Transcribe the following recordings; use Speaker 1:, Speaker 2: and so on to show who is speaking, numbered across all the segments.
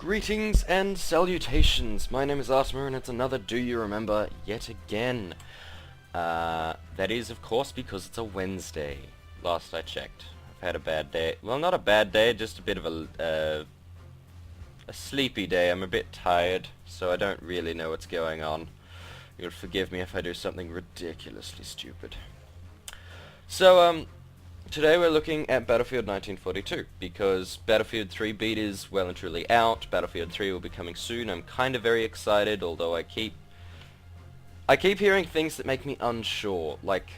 Speaker 1: Greetings and salutations. My name is Ahrtimmer and it's another Do You Remember yet again. That is, of course, because it's a Wednesday. Last I checked. I've had a bad day. Well, not a bad day, just a bit of a sleepy day. I'm a bit tired, so I don't really know what's going on. You'll forgive me if I do something ridiculously stupid. So, today we're looking at Battlefield 1942, because Battlefield 3 beta is well and truly out. Battlefield 3 will be coming soon. I'm kind of very excited, although I keep hearing things that make me unsure. Like,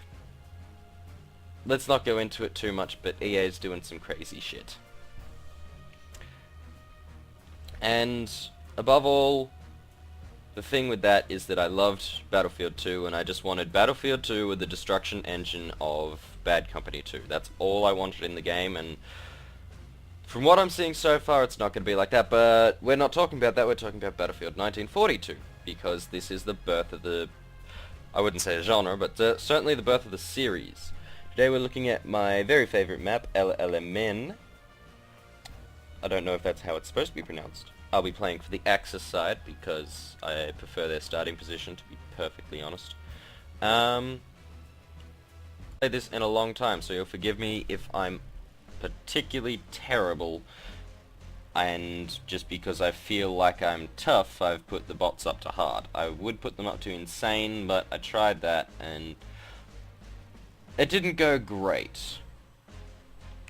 Speaker 1: let's not go into it too much, but EA is doing some crazy shit. And above all, the thing with that is that I loved Battlefield 2, and I just wanted Battlefield 2 with the destruction engine of Bad Company 2. That's all I wanted in the game, and from what I'm seeing so far, it's not going to be like that, but we're not talking about that, we're talking about Battlefield 1942, because this is the birth of the, I wouldn't say a genre, but certainly the birth of the series. Today we're looking at my very favorite map, LLMN. I don't know if that's how it's supposed to be pronounced. I'll be playing for the Axis side, because I prefer their starting position, to be perfectly honest. Played this in a long time, so you'll forgive me if I'm particularly terrible, and just because I feel like I'm tough, I've put the bots up to hard. I would put them up to insane, but I tried that, and it didn't go great.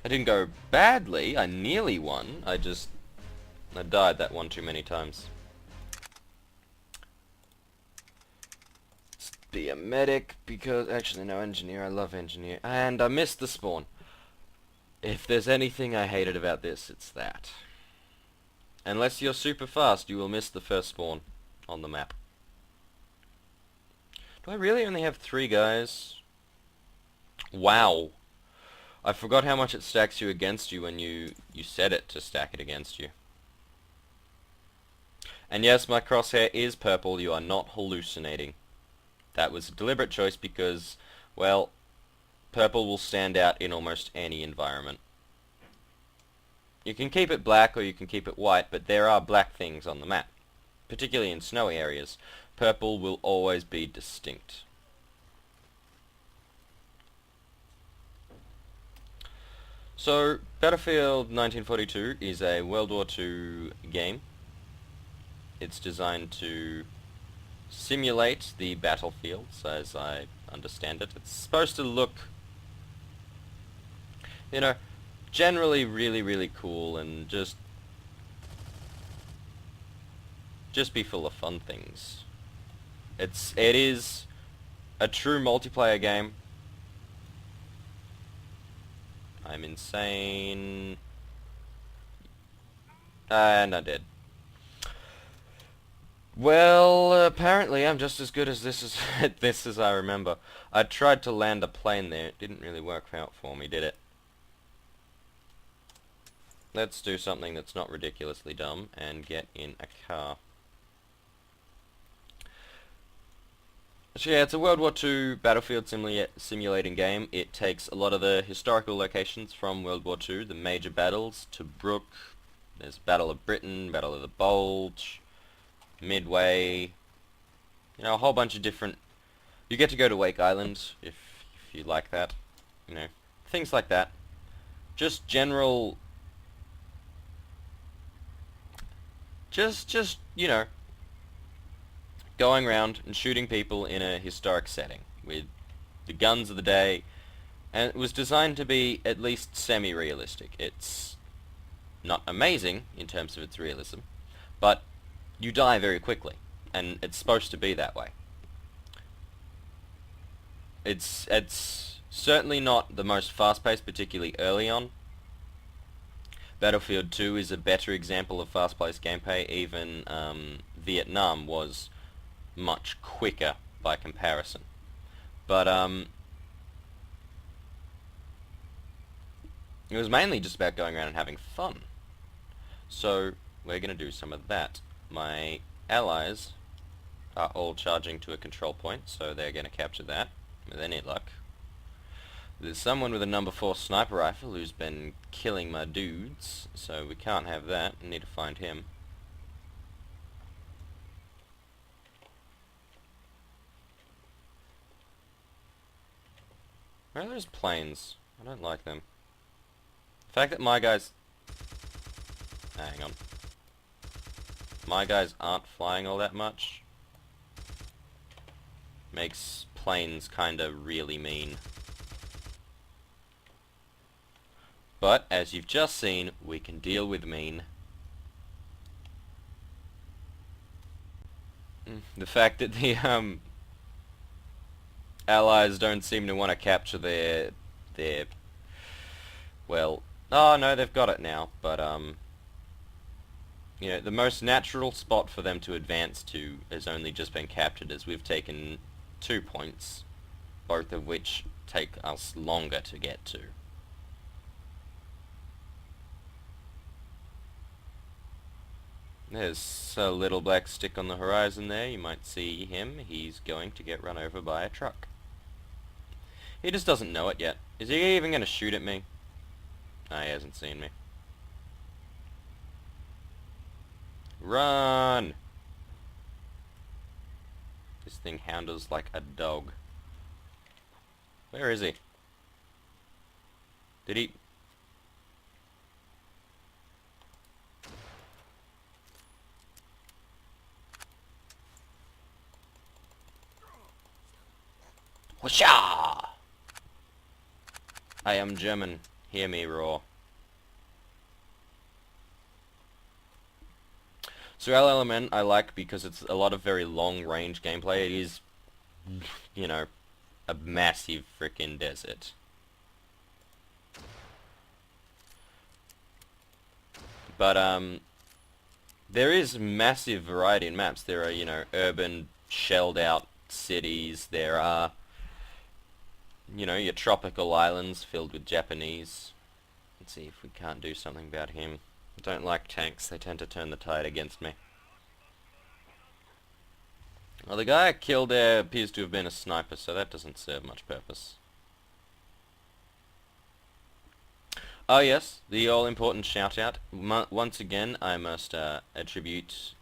Speaker 1: It didn't go badly, I nearly won, I died that one too many times. Let's be a medic, because, actually no, engineer, I love engineer, and I missed the spawn. If there's anything I hated about this, it's that. Unless you're super fast, you will miss the first spawn on the map. Do I really only have 3 guys? Wow. I forgot how much it stacks you against you when you set it to stack it against you. And yes, my crosshair is purple, you are not hallucinating. That was a deliberate choice because, well, purple will stand out in almost any environment. You can keep it black or you can keep it white, but there are black things on the map. Particularly in snowy areas, purple will always be distinct. So, Battlefield 1942 is a World War II game. It's designed to simulate the battlefields, as I understand it. It's supposed to look, you know, generally really, really cool and just be full of fun things. It is a true multiplayer game. I'm insane. And I did. Well, apparently I'm just as good as this as I remember. I tried to land a plane there. It didn't really work out for me, did it? Let's do something that's not ridiculously dumb and get in a car. So yeah, it's a World War II battlefield simulating game. It takes a lot of the historical locations from World War II, the major battles, Tobruk, there's Battle of Britain, Battle of the Bulge, Midway, you know, a whole bunch of different. You get to go to Wake Island if you like that, you know, things like that. Just general, just you know, going around and shooting people in a historic setting with the guns of the day, and it was designed to be at least semi-realistic. It's not amazing in terms of its realism, but you die very quickly, and it's supposed to be that way. It's certainly not the most fast-paced, particularly early on. Battlefield 2 is a better example of fast-paced gameplay. Even Vietnam was much quicker by comparison. But it was mainly just about going around and having fun. So we're going to do some of that. My allies are all charging to a control point, so they're going to capture that with any luck. There's someone with a number 4 sniper rifle who's been killing my dudes, so we can't have that. We need to find him. Where are those planes? I don't like them. The fact that my guys... Hang on. My guys aren't flying all that much makes planes kinda really mean. But, as you've just seen, we can deal with mean. The fact that the, Allies don't seem to want to capture their, well, oh no, they've got it now, but, you know, the most natural spot for them to advance to has only just been captured, as we've taken 2 points, both of which take us longer to get to. There's a little black stick on the horizon there. You might see him. He's going to get run over by a truck. He just doesn't know it yet. Is he even going to shoot at me? No, he hasn't seen me. Run! This thing houndles like a dog. Where is he? Did he... Whoosha! I am German. Hear me roar. So LLMN I like because it's a lot of very long range gameplay. It is, you know, a massive frickin' desert. But there is massive variety in maps. There are, you know, urban, shelled out cities. There are, you know, your tropical islands filled with Japanese. Let's see if we can't do something about him. I don't like tanks. They tend to turn the tide against me. Well, the guy I killed there appears to have been a sniper, so that doesn't serve much purpose. Oh yes, the all-important shout-out. Once again, I must attribute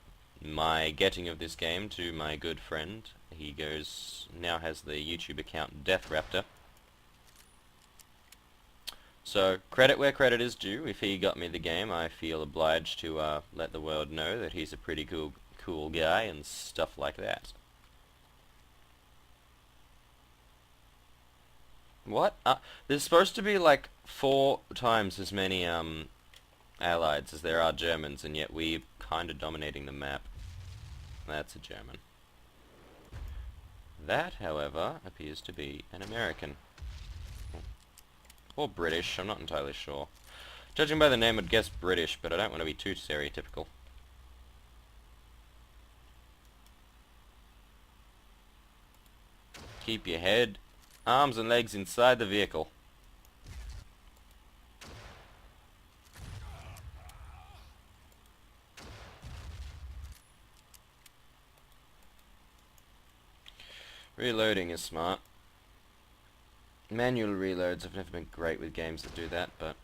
Speaker 1: my getting of this game to my good friend. He now has the YouTube account Death Raptor. So, credit where credit is due. If he got me the game, I feel obliged to let the world know that he's a pretty cool guy and stuff like that. What? There's supposed to be like 4 times as many Allies as there are Germans, and yet we're kind of dominating the map. That's a German. That, however, appears to be an American. Or British, I'm not entirely sure. Judging by the name, I'd guess British, but I don't want to be too stereotypical. Keep your head, arms and legs inside the vehicle. Reloading is smart. Manual reloads have never been great with games that do that, but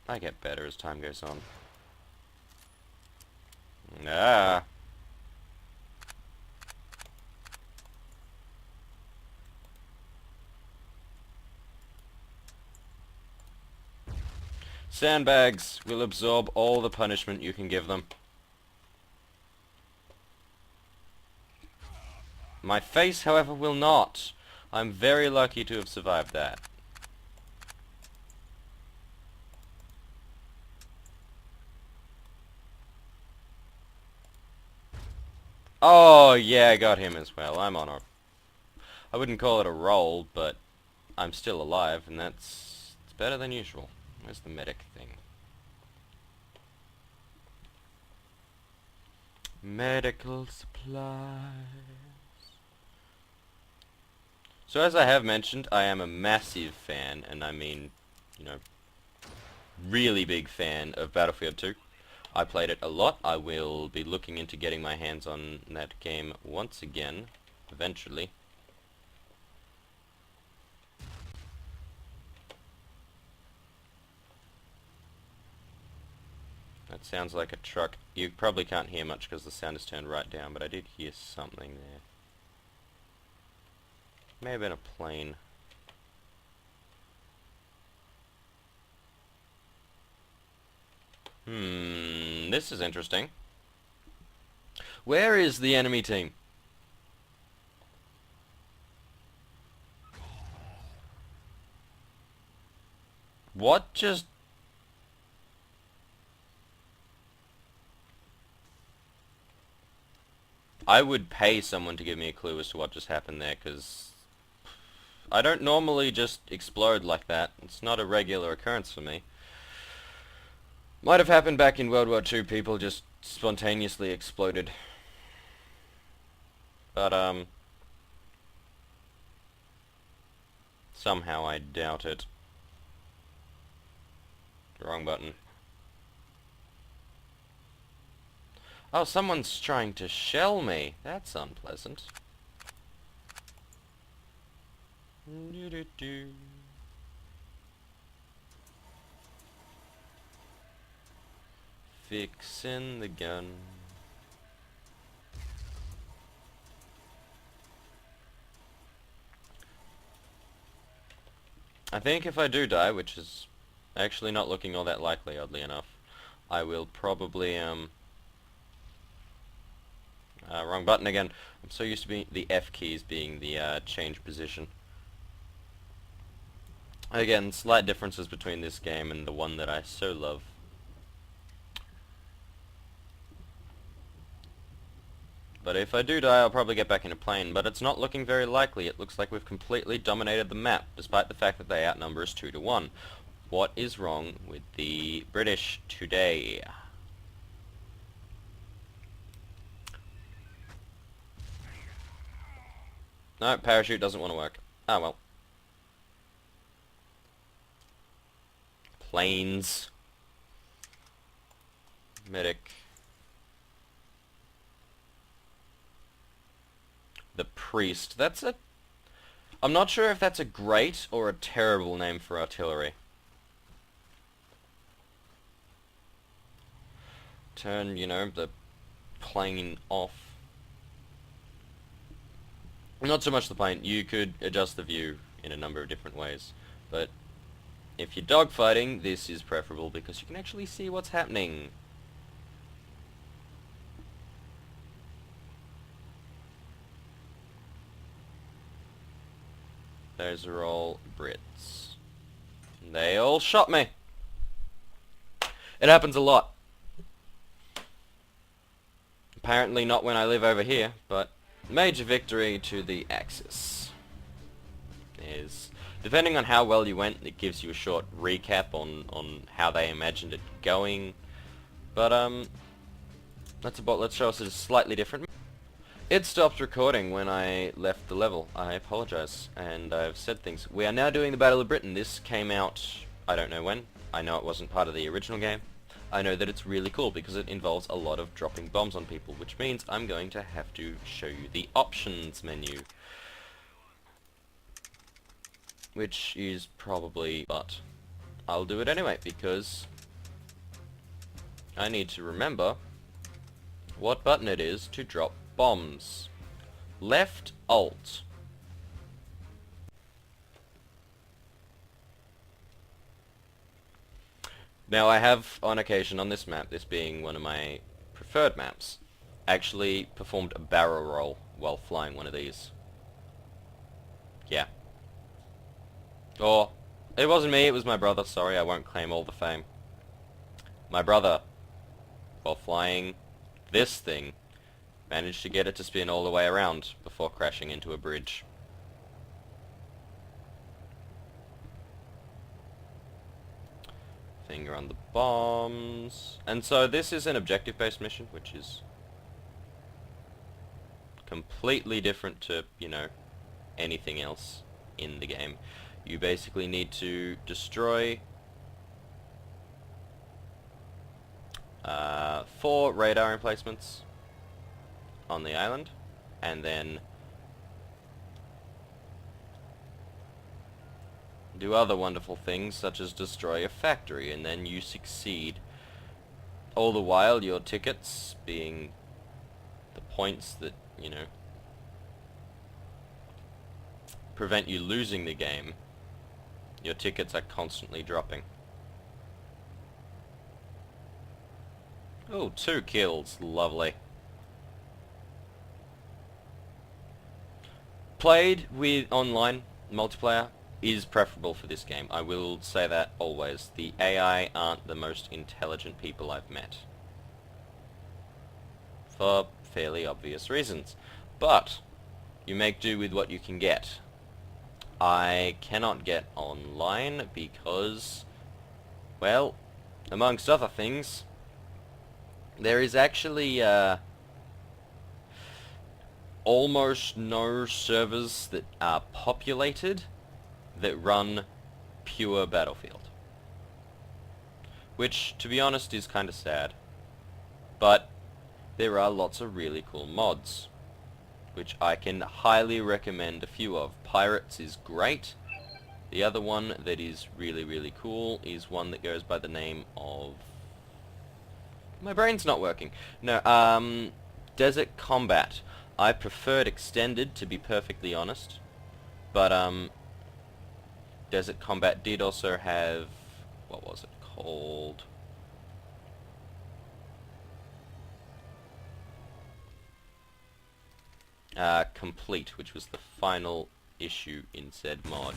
Speaker 1: I get better as time goes on. Ah! Sandbags will absorb all the punishment you can give them. My face, however, will not. I'm very lucky to have survived that. Oh, yeah, I got him as well. I'm on a... I wouldn't call it a roll, but I'm still alive, and it's better than usual. Where's the medic thing? Medical supplies. So as I have mentioned, I am a massive fan, and I mean, you know, really big fan of Battlefield 2. I played it a lot. I will be looking into getting my hands on that game once again, eventually. That sounds like a truck. You probably can't hear much because the sound is turned right down, but I did hear something there. May have been a plane. This is interesting. Where is the enemy team? What just... I would pay someone to give me a clue as to what just happened there, because I don't normally just explode like that. It's not a regular occurrence for me. Might have happened back in World War II, people just spontaneously exploded. But, somehow I doubt it. Wrong button. Oh, someone's trying to shell me. That's unpleasant. Fixin' the gun. I think if I do die, which is actually not looking all that likely, oddly enough, I will probably, wrong button again. I'm so used to being the F keys being the, change position. Again, slight differences between this game and the one that I so love. But if I do die, I'll probably get back in a plane, but it's not looking very likely. It looks like we've completely dominated the map, despite the fact that they outnumber us 2 to 1. What is wrong with the British today? No, parachute doesn't want to work. Ah, well. Planes. Medic. The priest. That's a... I'm not sure if that's a great or a terrible name for artillery. Turn, you know, the plane off. Not so much the plane. You could adjust the view in a number of different ways. But if you're dogfighting, this is preferable because you can actually see what's happening. Those are all Brits. They all shot me. It happens a lot. Apparently not when I live over here, but major victory to the Axis. Depending on how well you went, it gives you a short recap on how they imagined it going. But let's show us a slightly different. It stopped recording when I left the level. I apologize, and I've said things. We are now doing the Battle of Britain. This came out, I don't know when. I know it wasn't part of the original game. I know that it's really cool because it involves a lot of dropping bombs on people, which means I'm going to have to show you the options menu. Which is probably, but I'll do it anyway because I need to remember what button it is to drop bombs. Left Alt. Now I have on occasion on this map, this being one of my preferred maps, actually performed a barrel roll while flying one of these. Yeah. Or, it wasn't me, it was my brother, sorry, I won't claim all the fame. My brother, while flying this thing, managed to get it to spin all the way around before crashing into a bridge. Finger on the bombs. And so this is an objective-based mission, which is completely different to, you know, anything else in the game. You basically need to destroy 4 radar emplacements on the island, and then do other wonderful things such as destroy a factory, and then you succeed. All the while your tickets being the points that, you know, prevent you losing the game, your tickets are constantly dropping. Oh, 2 kills. Lovely. Played with online multiplayer is preferable for this game. I will say that always. The AI aren't the most intelligent people I've met. For fairly obvious reasons. But you make do with what you can get. I cannot get online because, well, amongst other things, there is actually almost no servers that are populated that run pure Battlefield. Which, to be honest, is kind of sad. But there are lots of really cool mods, which I can highly recommend a few of. Pirates is great. The other one that is really, really cool is one that goes by the name of... My brain's not working. No, Desert Combat. I preferred Extended, to be perfectly honest. But, Desert Combat did also have... What was it called? Complete, which was the final issue in said mod.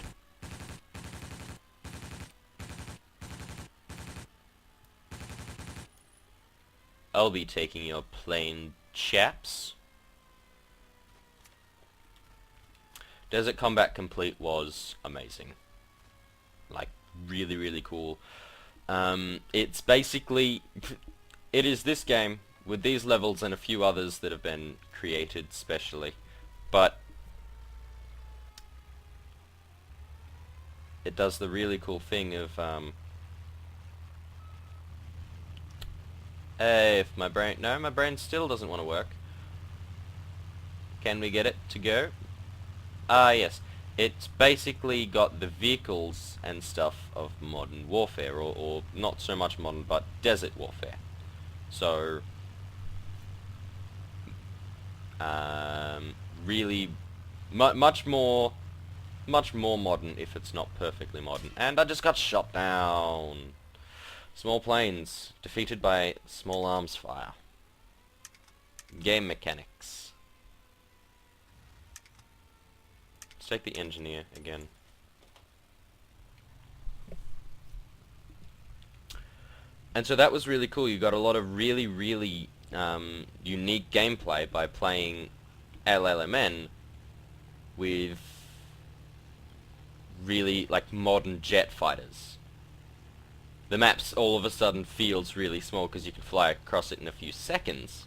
Speaker 1: I'll be taking your plane, chaps. Desert Combat Complete was amazing. Like, really, really cool. It's basically... It is this game, with these levels and a few others that have been created specially. But... it does the really cool thing of, if my brain... No, my brain still doesn't want to work. Can we get it to go? Yes. It's basically got the vehicles and stuff of modern warfare, or not so much modern, but desert warfare. So, really, much more modern if it's not perfectly modern. And I just got shot down. Small planes defeated by small arms fire. Game mechanics. Let's take the engineer again. And so that was really cool. You got a lot of really, really unique gameplay by playing LLMN with really, like, modern jet fighters. The maps all of a sudden feels really small because you can fly across it in a few seconds,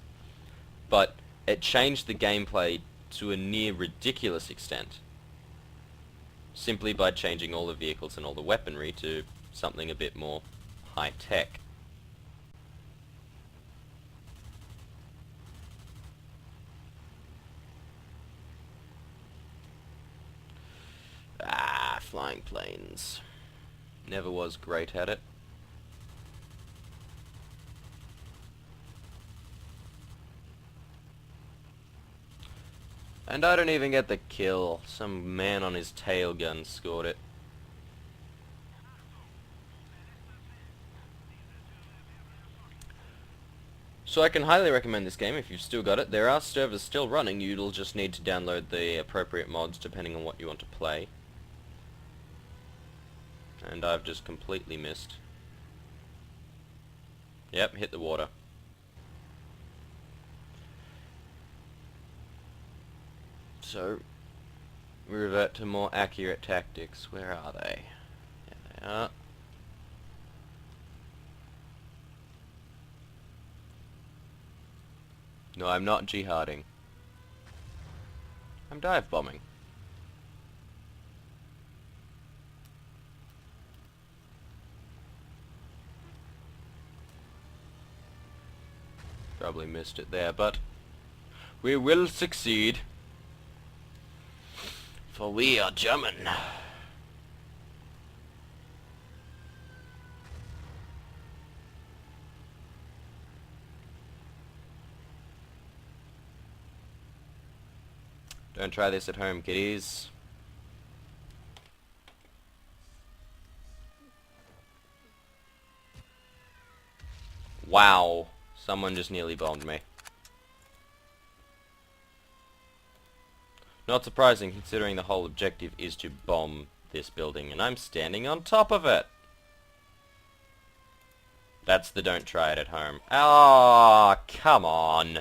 Speaker 1: but it changed the gameplay to a near ridiculous extent simply by changing all the vehicles and all the weaponry to something a bit more high-tech. Flying planes. Never was great at it. And I don't even get the kill. Some man on his tail gun scored it. So I can highly recommend this game if you've still got it. There are servers still running. You'll just need to download the appropriate mods depending on what you want to play. And I've just completely missed. Yep, hit the water. So, we revert to more accurate tactics. Where are they? There they are. No, I'm not jihading. I'm dive bombing. Probably missed it there, but we will succeed. For we are German. Don't try this at home, kiddies. Wow. Someone just nearly bombed me. Not surprising, considering the whole objective is to bomb this building, and I'm standing on top of it. That's the don't try it at home. Ah, come on.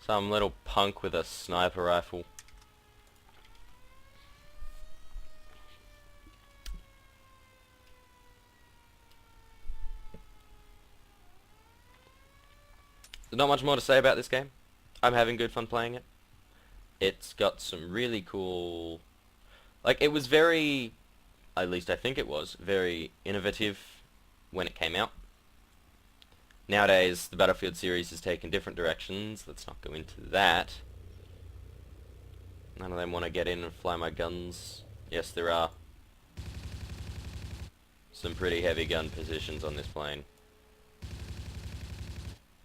Speaker 1: Some little punk with a sniper rifle. There's not much more to say about this game. I'm having good fun playing it. It's got some really cool... Like, it was very... At least I think it was very innovative when it came out. Nowadays, the Battlefield series has taken different directions. Let's not go into that. None of them want to get in and fly my guns. Yes, there are some pretty heavy gun positions on this plane.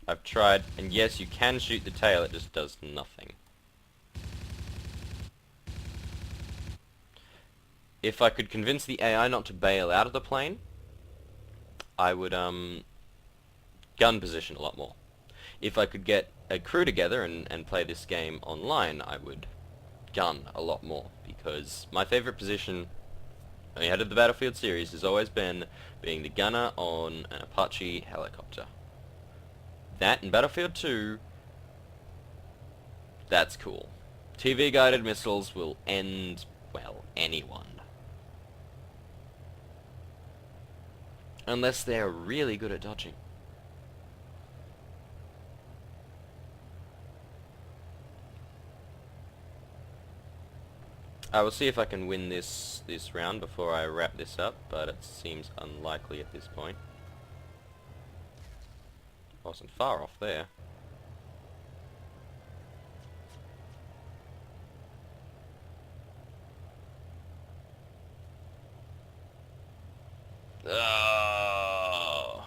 Speaker 1: I've tried, and yes, you can shoot the tail, it just does nothing. If I could convince the AI not to bail out of the plane, I would, gun position a lot more. If I could get a crew together and play this game online, I would gun a lot more, because my favourite position, ahead of the Battlefield series, has always been being the gunner on an Apache helicopter. That and Battlefield 2, that's cool. TV-guided missiles will end, well, anyone. Unless they're really good at dodging. I will see if I can win this round before I wrap this up, but it seems unlikely at this point. Wasn't far off there. Oh.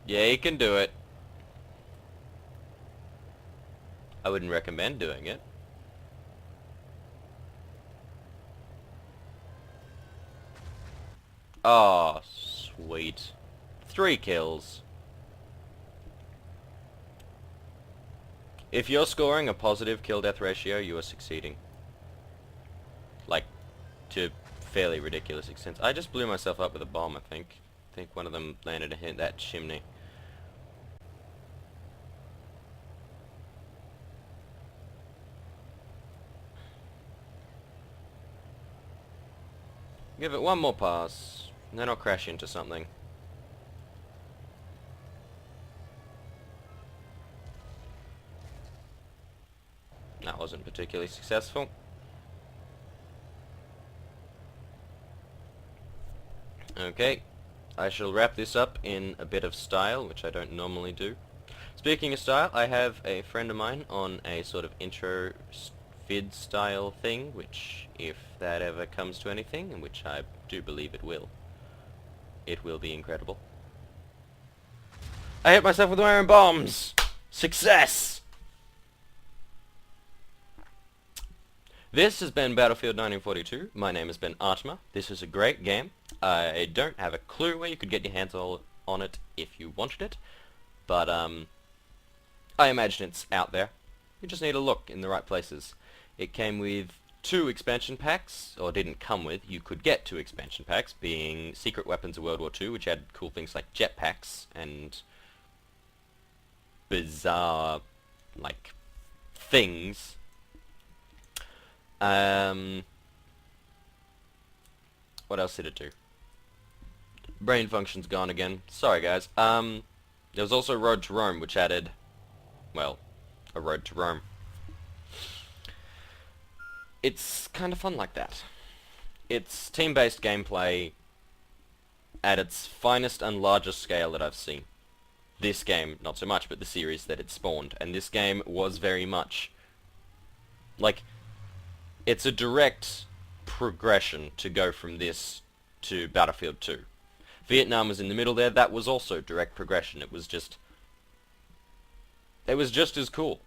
Speaker 1: Yeah, you can do it. I wouldn't recommend doing it. Oh, sweet. 3 kills. If you're scoring a positive kill-death ratio, you are succeeding. Like, to fairly ridiculous extents. I just blew myself up with a bomb, I think. I think one of them landed and hit that chimney. Give it one more pass, and then I'll crash into something. That wasn't particularly successful. Okay, I shall wrap this up in a bit of style, which I don't normally do. Speaking of style, I have a friend of mine on a sort of intro vid style thing, which, if that ever comes to anything, and which I do believe it will be incredible. I hit myself with my own bombs! Success! This has been Battlefield 1942. My name has been Ahrtimmer. This is a great game. I don't have a clue where you could get your hands on it if you wanted it, but I imagine it's out there. You just need to look in the right places. It came with 2 expansion packs, or didn't come with. You could get 2 expansion packs, being Secret Weapons of World War II, which had cool things like jetpacks and bizarre, like, things. What else did it do? Brain function's gone again. Sorry, guys. There was also Road to Rome, which added, well, a Road to Rome. It's kind of fun like that. It's team-based gameplay at its finest and largest scale that I've seen. This game, not so much, but the series that it spawned. And this game was very much, like, it's a direct progression to go from this to Battlefield 2. Vietnam was in the middle there. That was also direct progression. It was just as cool.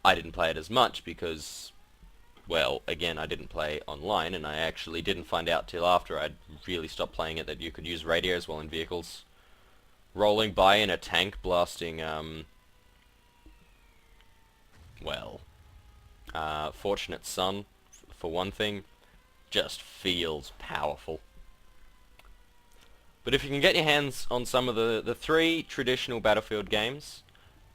Speaker 1: I didn't play it as much because well, again, I didn't play online, and I actually didn't find out till after I'd really stopped playing it that you could use radios while in vehicles. Rolling by in a tank blasting, well, Fortunate Son, for one thing, just feels powerful. But if you can get your hands on some of the three traditional Battlefield games,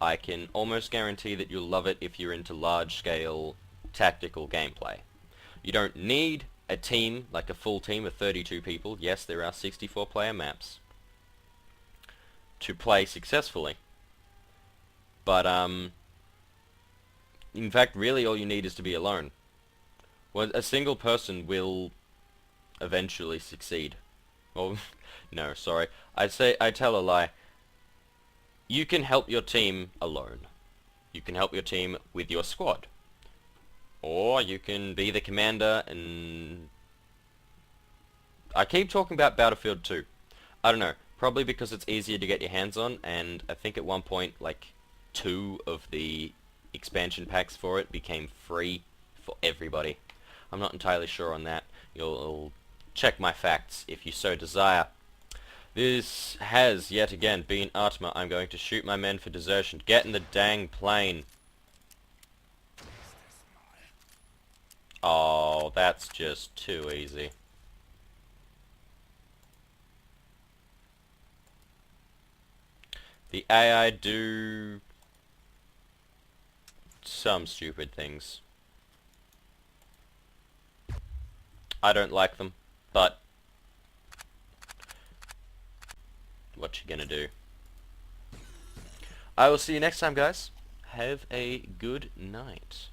Speaker 1: I can almost guarantee that you'll love it if you're into large-scale tactical gameplay. You don't need a team, like a full team of 32 people, yes, there are 64-player maps, to play successfully. But, in fact, really all you need is to be alone. Well, a single person will eventually succeed. Well, no, sorry. I tell a lie. You can help your team alone. You can help your team with your squad. Or you can be the commander and... I keep talking about Battlefield 2. I don't know. Probably because it's easier to get your hands on, and I think at one point, like, 2 of the expansion packs for it became free for everybody. I'm not entirely sure on that. You'll check my facts if you so desire. This has, yet again, been Ahrtimmer. I'm going to shoot my men for desertion. Get in the dang plane. Oh, that's just too easy. The AI do some stupid things. I don't like them, but what you gonna do? I will see you next time, guys. Have a good night.